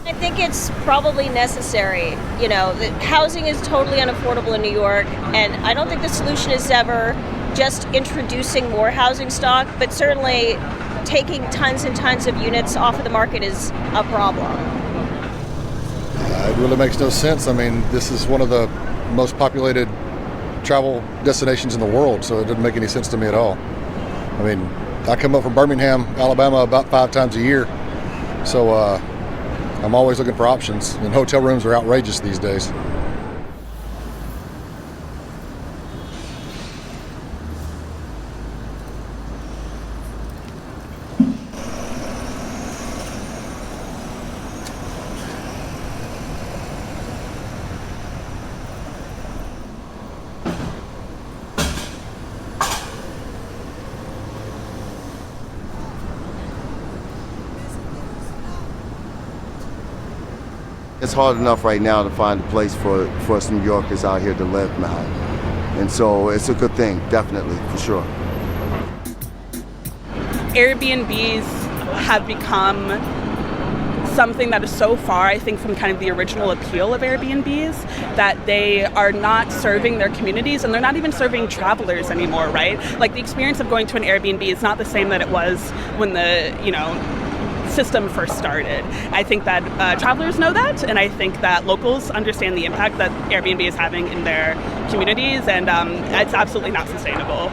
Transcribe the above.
I think it's probably necessary. The housing is totally unaffordable in New York, and I don't think the solution is ever just introducing more housing stock, but certainly taking tons and tons of units off of the market is a problem. It really makes no sense. I mean, this is one of the most populated travel destinations in the world, so it doesn't make any sense to me at all. I mean, I come up from Birmingham, Alabama about 5 times a year, so I'm always looking for options, and hotel rooms are outrageous these days. It's hard enough right now to find a place for us New Yorkers out here to live now. And so it's a good thing, definitely, for sure. Airbnbs have become something that is so far, I think, from kind of the original appeal of Airbnbs, that they are not serving their communities, and they're not even serving travelers anymore, right? Like, the experience of going to an Airbnb is not the same that it was when the, system first started. I think that travelers know that, and I think that locals understand the impact that Airbnb is having in their communities, and it's absolutely not sustainable.